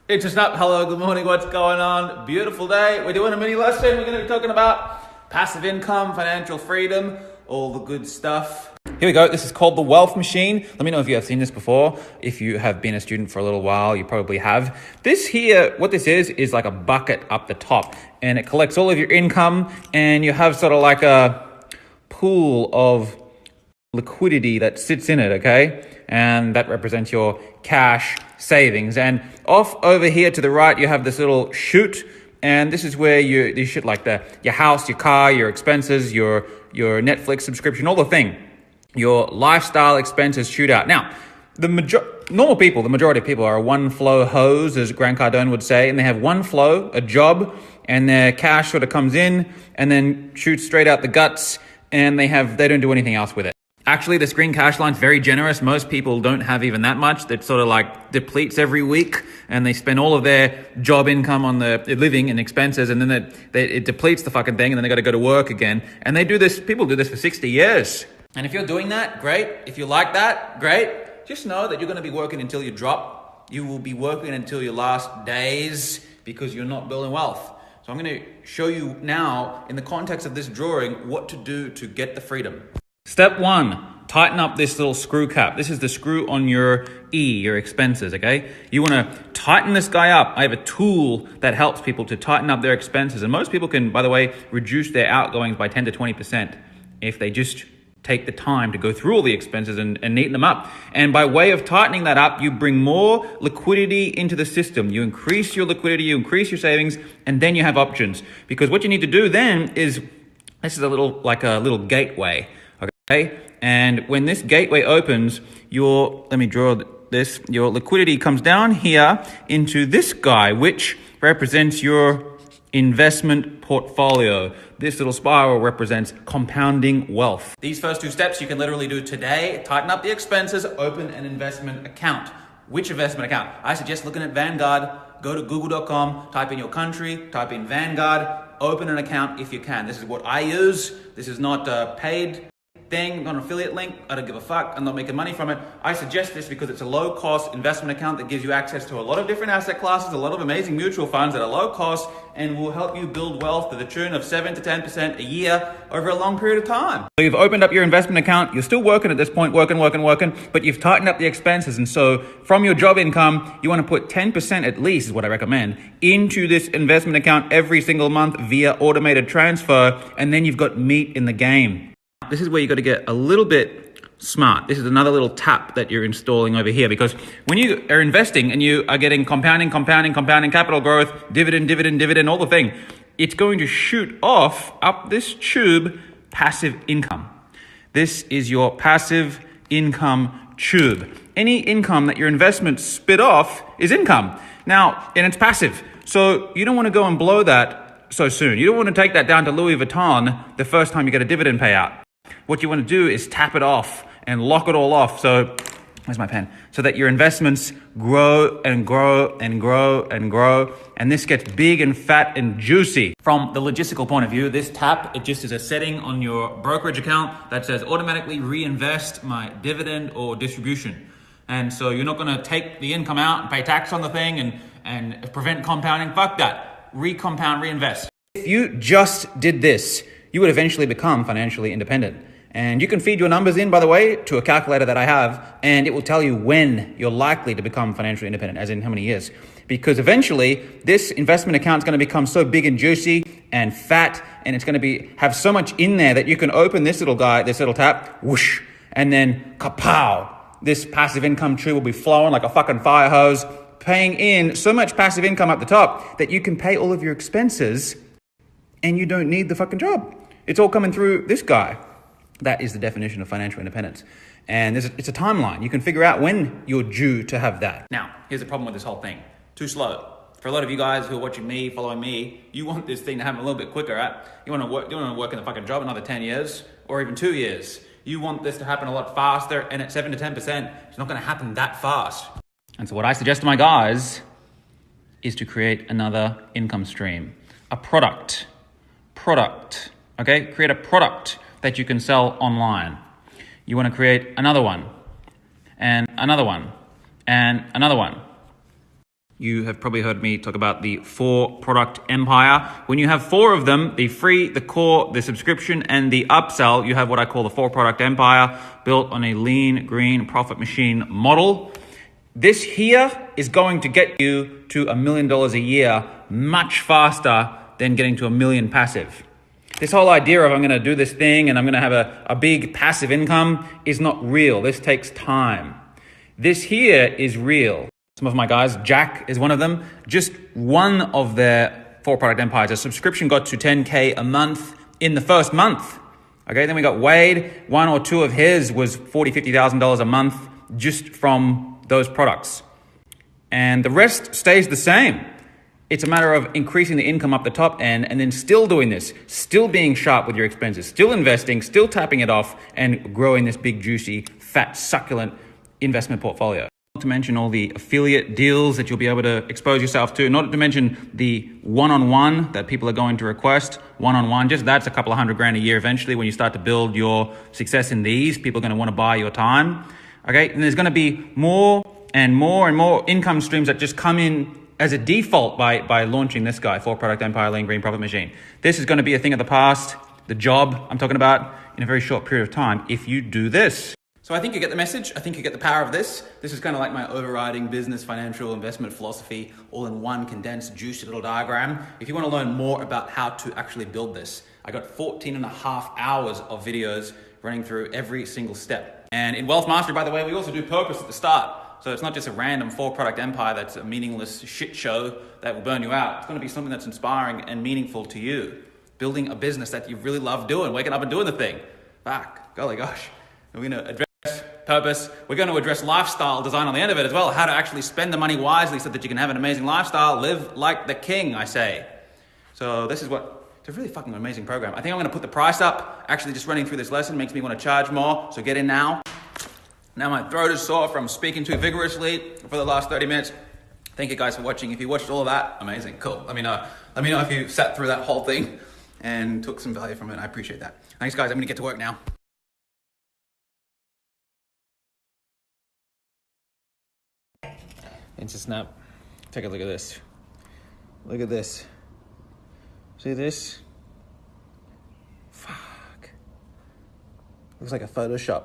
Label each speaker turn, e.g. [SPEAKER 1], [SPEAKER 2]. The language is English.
[SPEAKER 1] It's just up. Hello, good morning. What's going on? Beautiful day. We're doing a mini lesson. We're going to be talking about passive income, financial freedom, all the good stuff. Here we go. This is called the Wealth Machine. Let me know if you have seen this before. If you have been a student for a little while, you probably have. This here, what this is like a bucket up the top, and it collects all of your income, and you have sort of like a pool of liquidity that sits in it, okay? And that represents your cash savings. And off over here to the right, you have this little chute, and this is where you shit like your house, your car, your expenses, your Netflix subscription, all the thing. Your lifestyle expenses shoot out. Now, the majority of people are a one-flow hose, as Grant Cardone would say, and they have one flow, a job, and their cash sort of comes in and then shoots straight out the guts, and they don't do anything else with it. Actually, this green cash line is very generous. Most people don't have even that much. That sort of like depletes every week, and they spend all of their job income on the living and expenses, and then it depletes the fucking thing, and then they got to go to work again. And they do this. People do this for 60 years. And if you're doing that, great. If you like that, great. Just know that you're going to be working until you drop. You will be working until your last days because you're not building wealth. So I'm going to show you now, in the context of this drawing, what to do to get the freedom. Step 1, tighten up this little screw cap. This is the screw on your your expenses, okay? You want to tighten this guy up. I have a tool that helps people to tighten up their expenses. And most people can, by the way, reduce their outgoings by 10 to 20% if they just take the time to go through all the expenses and neaten them up. And by way of tightening that up, you bring more liquidity into the system. You increase your liquidity, you increase your savings, and then you have options. Because what you need to do then is, this is a little gateway. Okay, and when this gateway opens, your liquidity comes down here into this guy, which represents your investment portfolio. This little spiral represents compounding wealth. These first two steps you can literally do today. Tighten up the expenses, open an investment account. Which investment account? I suggest looking at Vanguard. Go to google.com, type in your country, type in Vanguard, open an account if you can. This is what I use. This is not paid thing, not an affiliate link. I don't give a fuck. I'm not making money from it. I suggest this because it's a low cost investment account that gives you access to a lot of different asset classes, a lot of amazing mutual funds that are low cost and will help you build wealth to the tune of 7 to 10% a year over a long period of time. So you've opened up your investment account. You're still working at this point, working, but you've tightened up the expenses. And so from your job income, you want to put 10% at least, is what I recommend, into this investment account every single month via automated transfer. And then you've got meat in the game. This is where you got to get a little bit smart. This is another little tap that you're installing over here, because when you are investing and you are getting compounding capital growth, dividend, all the thing, it's going to shoot off up this tube passive income. This is your passive income tube. Any income that your investments spit off is income. Now, and it's passive. So you don't want to go and blow that so soon. You don't want to take that down to Louis Vuitton the first time you get a dividend payout. What you want to do is tap it off and lock it all off. So, where's my pen? So that your investments grow and grow and grow and grow. And this gets big and fat and juicy. From the logistical point of view, this tap, it just is a setting on your brokerage account that says automatically reinvest my dividend or distribution. And so you're not going to take the income out and pay tax on the thing and prevent compounding. Fuck that. Recompound, reinvest. If you just did this, you would eventually become financially independent. And you can feed your numbers in, by the way, to a calculator that I have, and it will tell you when you're likely to become financially independent, as in how many years. Because eventually, this investment account is going to become so big and juicy and fat, and it's going to have so much in there that you can open this little tap, whoosh, and then kapow. This passive income tree will be flowing like a fucking fire hose, paying in so much passive income at the top that you can pay all of your expenses and you don't need the fucking job. It's all coming through this guy. That is the definition of financial independence. And it's a timeline. You can figure out when you're due to have that. Now, here's the problem with this whole thing. Too slow. For a lot of you guys who are watching me, following me, you want this thing to happen a little bit quicker, right? You want to work in the fucking job another 10 years or even 2 years. You want this to happen a lot faster, and at 7 to 10%, it's not going to happen that fast. And so what I suggest to my guys is to create another income stream. A product, okay? Create a product that you can sell online. You want to create another one, and another one, and another one. You have probably heard me talk about the 4-product empire. When you have 4 of them, the free, the core, the subscription, and the upsell, you have what I call the 4-product empire, built on a lean, green profit machine model. This here is going to get you to $1 million a year much faster than getting to $1 million passive. This whole idea of I'm going to do this thing and I'm going to have a big passive income is not real. This takes time. This here is real. Some of my guys, Jack is one of them, just one of their 4-product empires. A subscription got to 10K a month in the first month. Okay, then we got Wade, 1 or 2 of his was $40,000, $50,000 a month just from those products. And the rest stays the same. It's a matter of increasing the income up the top end and then still doing this, still being sharp with your expenses, still investing, still tapping it off and growing this big, juicy, fat, succulent investment portfolio. Not to mention all the affiliate deals that you'll be able to expose yourself to, not to mention the one-on-one that people are going to request, one-on-one, just that's a couple of $100,000 a year eventually when you start to build your success in these. People are going to want to buy your time, okay? And there's going to be more and more and more income streams that just come in as a default by launching this guy, 4-product empire, lean, green profit machine. This is going to be a thing of the past, the job I'm talking about, in a very short period of time if you do this. So I think you get the message. I think you get the power of this. This is kind of like my overriding business, financial, investment philosophy, all in one condensed, juicy little diagram. If you want to learn more about how to actually build this, I got 14.5 hours of videos running through every single step. And in Wealth Mastery, by the way, we also do purpose at the start. So it's not just a random 4-product empire that's a meaningless shit show that will burn you out. It's going to be something that's inspiring and meaningful to you. Building a business that you really love doing, waking up and doing the thing. Fuck, golly gosh. And we're going to address purpose. We're going to address lifestyle design on the end of it as well. How to actually spend the money wisely so that you can have an amazing lifestyle. Live like the king, I say. So this is it's a really fucking amazing program. I think I'm going to put the price up. Actually, just running through this lesson makes me want to charge more. So get in now. Now my throat is sore from speaking too vigorously for the last 30 minutes. Thank you guys for watching. If you watched all of that, amazing, cool. Let me know if you sat through that whole thing and took some value from it. I appreciate that. Thanks guys, I'm going to get to work now. Instant snap. Take a look at this. Look at this. See this? Fuck. Looks like a Photoshop.